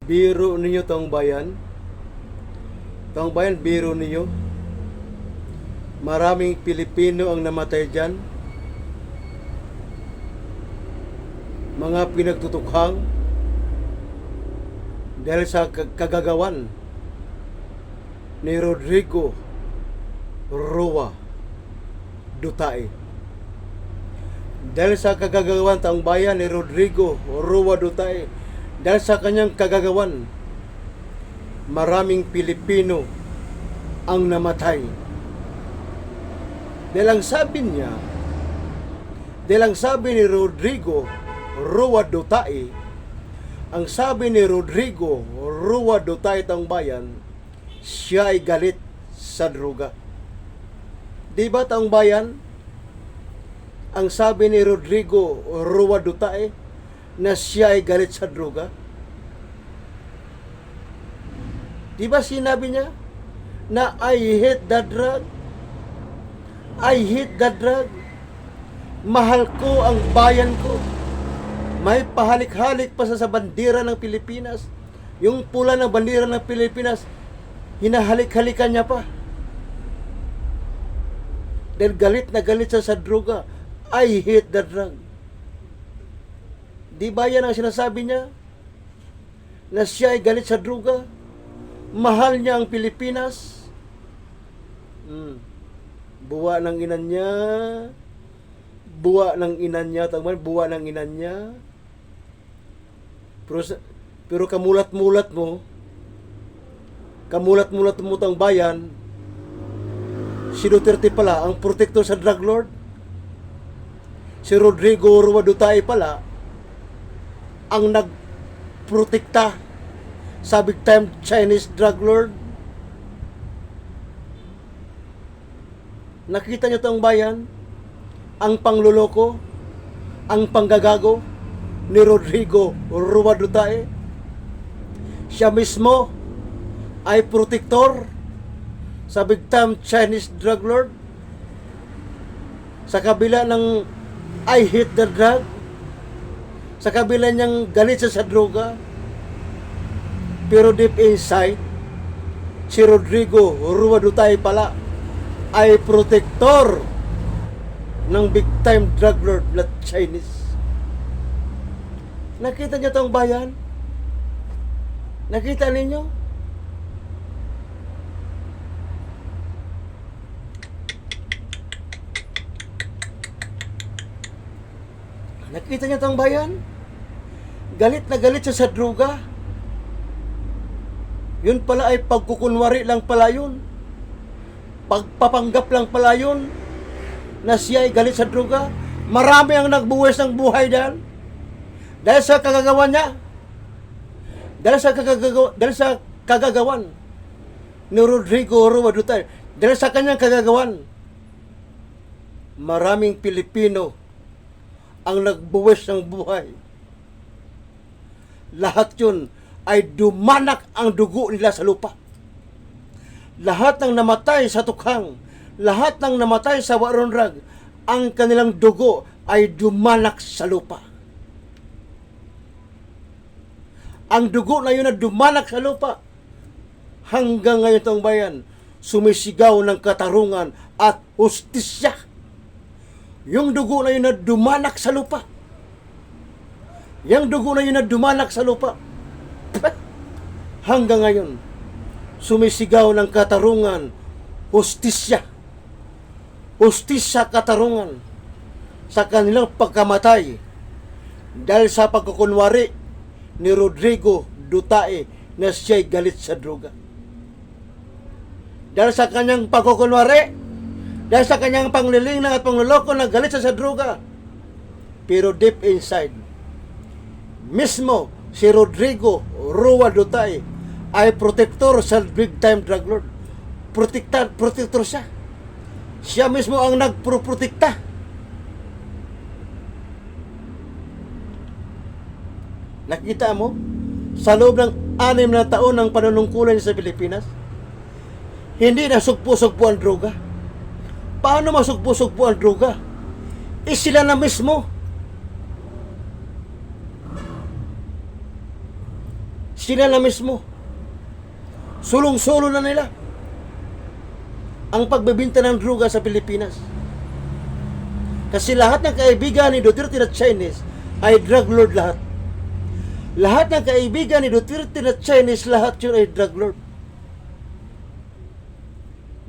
Biro ninyo taong bayan. Taong bayan, biro ninyo. Maraming Pilipino ang namatay dyan. Mga pinagtutukhang dahil sa kagagawan ni Rodrigo Roa Duterte. Dahil sa kagagawan taong bayan ni Rodrigo Roa Duterte, dahil sa kanyang kagagawan, maraming Pilipino ang namatay. Dahil ang sabi niya, dahil ang sabi ni Rodrigo Roa Duterte, ang sabi ni Rodrigo Roa Duterte ang bayan, siya ay galit sa droga. Di ba taong bayan? Ang sabi ni Rodrigo Roa Duterte na siya ay galit sa droga. Di ba sinabi niya na I hate the drug? I hate the drug. Mahal ko ang bayan ko. May pahalik-halik pa sa bandera ng Pilipinas. Yung pula ng bandera ng Pilipinas, hinahalik-halikan niya pa. Dahil galit na galit siya sa droga. I hate the drug. Di ba yan ang sinasabi niya? Na siya ay galit sa droga? Mahal niya ang Pilipinas? Buwa ng inan niya. Buwa ng inan niya. Buwa ng inan niya. Pero kamulat-mulat mo tang bayan, si Duterte pala ang protector sa drug lord. Si Rodrigo Roa Duterte pala ang nagprotekta sa big time Chinese drug lord. Nakita niyo tong bayan, ang pangluloko, ang panggagago ni Rodrigo Roa Duterte. Siya mismo ay protektor sa big time Chinese drug lord. Sa kabila ng I hate the drug, sa kabila niyang galit sa droga, pero deep inside, si Rodrigo Roa Duterte pala ay protector ng big time drug lord na Chinese. Nakita niyo tong bayan? Nakita ninyo? Nakita niyo tong bayan? Galit na galit siya sa droga. Yun pala ay pagkukunwari lang pala yun. Pagpapanggap lang pala yun na siya ay galit sa droga. Marami ang nagbuwis ng buhay dahil sa kagagawan niya. Dahil sa kagagawan ni Rodrigo Roa Duterte. Dahil sa kanyang kagagawan, maraming Pilipino ang nagbuwis ng buhay. Lahat yun ay dumanak ang dugo nila sa lupa. Lahat ng namatay sa tukhang, lahat ng namatay sa war on drug, ang kanilang dugo ay dumanak sa lupa. Ang dugo na yun na dumanak sa lupa, hanggang ngayon itong bayan, sumisigaw ng katarungan at hustisya. Yung dugo na yun na dumanak sa lupa. Yung dugo na yun na dumanak sa lupa. Hanggang ngayon, sumisigaw ng katarungan, hustisya. Hustisya, katarungan sa kanilang pagkamatay dahil sa pagkukunwari ni Rodrigo Duterte na siya'y galit sa droga. Dahil sa kanyang pagkukunwari, dahil sa kanyang panglilinlang at pangluloko na galit sa droga. Pero deep inside, mismo si Rodrigo Roa Duterte ay protector sa big time drug lord. Protector siya. Siya mismo ang nagprotekta. Nakita mo? Sa loob ng 6 na taon ng panunungkulan sa Pilipinas, hindi na sugpo-sugpo ang droga. Paano masugpo-sugpo ang droga? Sila na mismo Sila na mismo. Sulong-sulo na nila ang pagbebenta ng droga sa Pilipinas. Kasi lahat ng kaibigan ni Duterte na Chinese ay drug lord lahat. Lahat ng kaibigan ni Duterte na Chinese, lahat yun ay drug lord.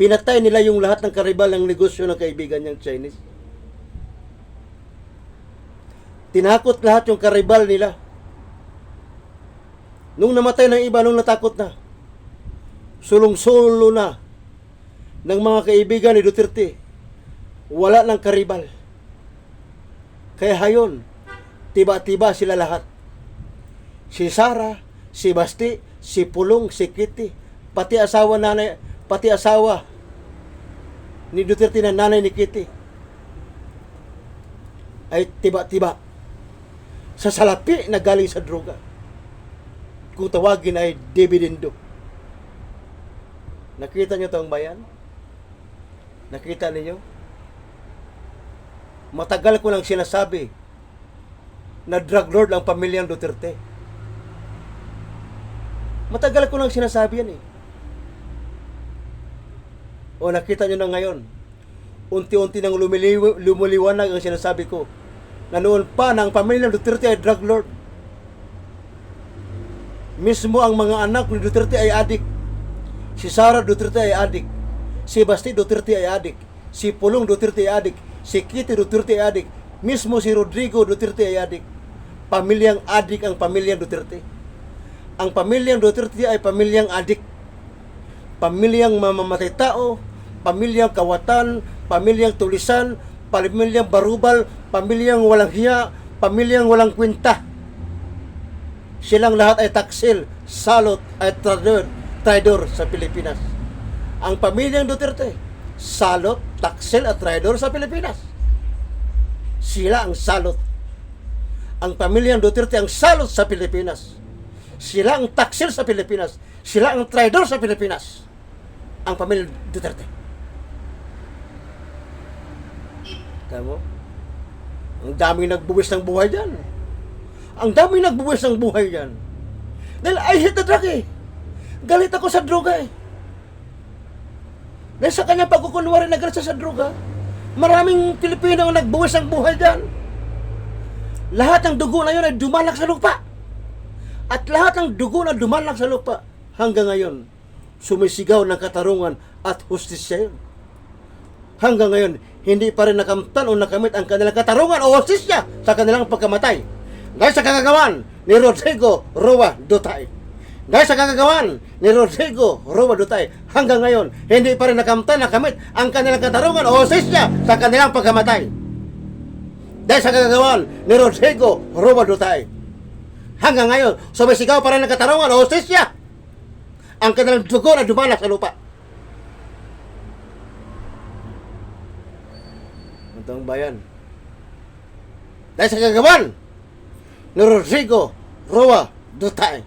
Pinatay nila yung lahat ng karibal ng negosyo ng kaibigan niyang Chinese. Tinakot lahat yung karibal nila. Nung namatay ng iba, nung natakot na, sulong-sulo na ng mga kaibigan ni Duterte, wala ng karibal. Kaya hayon, tiba-tiba sila lahat. Si Sara, si Basti, si Pulong, si Kitty, pati asawa ni Duterte na nanay ni Kitty, ay tiba-tiba sa salapi na galing sa droga. Kung tawagin ay dividendo. Nakita niyo itong bayan? Nakita niyo? Matagal ko lang sinasabi na drug lord ang pamilyang Duterte. Matagal ko lang sinasabi yan eh. O nakita nyo na ngayon, unti-unti nang lumuliwanag ang sinasabi ko na noon pa na ang pamilyang Duterte ay drug lord. Mismo ang mga anak ni Duterte ay adik. Si Sara Duterte ay adik. Si Basti Duterte ay adik. Si Pulong Duterte ay adik. Si Kitty Duterte ay adik. Mismo si Rodrigo Duterte ay adik. Pamilyang adik ang pamilyang Duterte. Ang pamilyang Duterte ay pamilyang adik. Pamilyang mamamatay tao, pamilyang kawatan, pamilyang tulisan, pamilyang barubal, pamilyang walang hiya, pamilyang walang kwenta. Silang lahat ay taksil, salot, ay traidor sa Pilipinas. Ang pamilyang Duterte, salot, taksil at traidor sa Pilipinas. Sila ang salot. Ang pamilyang Duterte ang salot sa Pilipinas. Sila ang taksil sa Pilipinas. Sila ang traidor sa Pilipinas. Ang pamilyang Duterte. Tama? Ang daming nagbuwis ng buhay dyan. Ang daming nagbuwis ng buhay dyan. Dahil I hate the drug eh. Galit ako sa droga eh. Dahil sa kanyang pagkukunwari na galit sa droga, maraming Pilipino ang nagbuwis ng buhay dyan. Lahat ng dugo na yun ay dumalak sa lupa. At lahat ng dugo na dumalak sa lupa, hanggang ngayon, sumisigaw ng katarungan at hustisya yun. Hanggang ngayon, hindi pa rin nakamtan o nakamit ang kanilang katarungan o hustisya sa kanilang pagkamatay. Dahil sa kagagawan ni Rodrigo Roa Duterte. Dahil sa kagagawan ni Rodrigo Roa Duterte, hanggang ngayon, hindi pa rin nakamtan nakamit ang kanilang katarungan o hustisya sa kanilang pagkamatay. Dahil sa kagagawan ni Rodrigo Roa Duterte, hanggang ngayon, sumisigaw pa rin ng katarungan o hustisya ang kanilang dugo na dumalak sa lupa. Ang bayan. Dahil sa kagagawan ni Rodrigo Roa Duterte,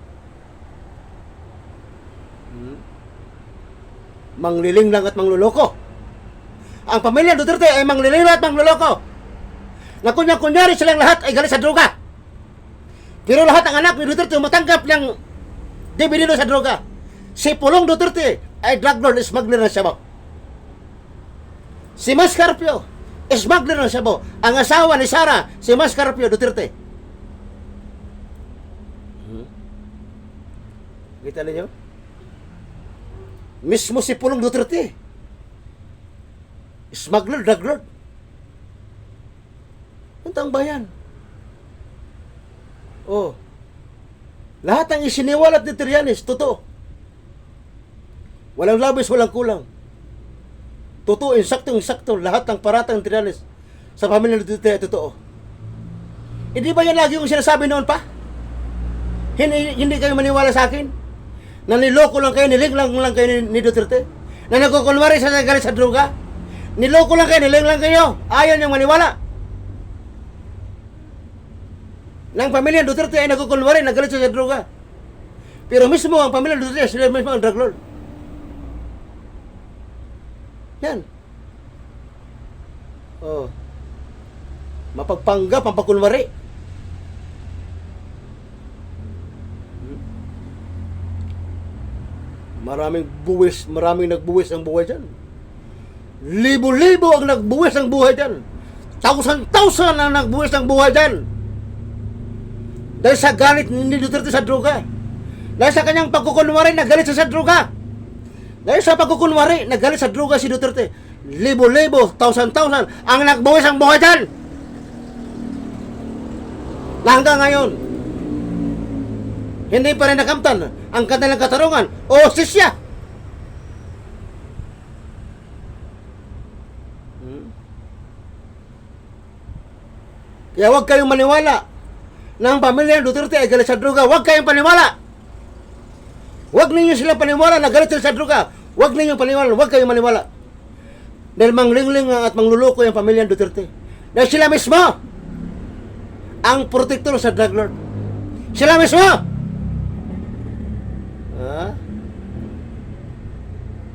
mangliling lang at mangluloko. Ang pamilya Duterte ay mangliling lang at mangluloko. Na kunyari silang lahat ay galit sa droga. Pero lahat ng anak ni Duterte matanggap ng dividendo sa droga. Si Pulong Duterte ay drug lord, smuggler ng Shabaw. Si Mascarpio, smuggler ng Shabaw. Ang asawa ni Sara, si Mascarpio Duterte. Kita ninyo? Mismo si Pulong Duterte, smuggler, drug lord. Ang bayan. Oh. Lahat ang isiniwalat ni Trillanes, totoo. Walang labis, walang kulang. Totoo, insaktong-insakto. Lahat ng paratang Trillanes sa pamilya ni Duterte, totoo. Hindi ba yan lagi yung sinasabi noon pa? Hindi kayo maniwala sa akin? Na niloko lang kayo, niling lang kayo ni Duterte? Na nagkukunwari sa galit sa droga? Niloko lang kayo, niling lang kayo? Ayaw niyang maniwala. Ng pamilya Duterte ay nagkukunwari na galit sa droga. Pero mismo ang pamilya Duterte, sila mismo ang drug lord. Yan. Oh. Mapagpanggap ang pagkunwari. Maraming nagbuwis ang buhay dyan. Libo-libo ang nagbuwis ang buhay dyan. Tausan ang nagbuwis ang buhay dyan. Dahil sa galit ni Duterte sa droga. Dahil sa kanyang pagkukunwari, nagalit siya sa droga. Dahil sa pagkukunwari, nagalit sa droga si Duterte. Libo-libo, tausan ang nagbuwis ang buhay dyan. Na hanggang ngayon, hindi pa rin nakamtan ang kanilang katarungan o sisya. Kaya huwag kayong maniwala na ang pamilya ng Duterte ay galit sa droga. Huwag kayong paniwala. Huwag ninyo silang paniwala na galit sila sa droga. Huwag ninyo paniwala. Huwag kayong maniwala. Dahil manglingling at mangluloko yung pamilya ng Duterte. Dahil sila mismo ang protektor sa drug lord. Sila mismo.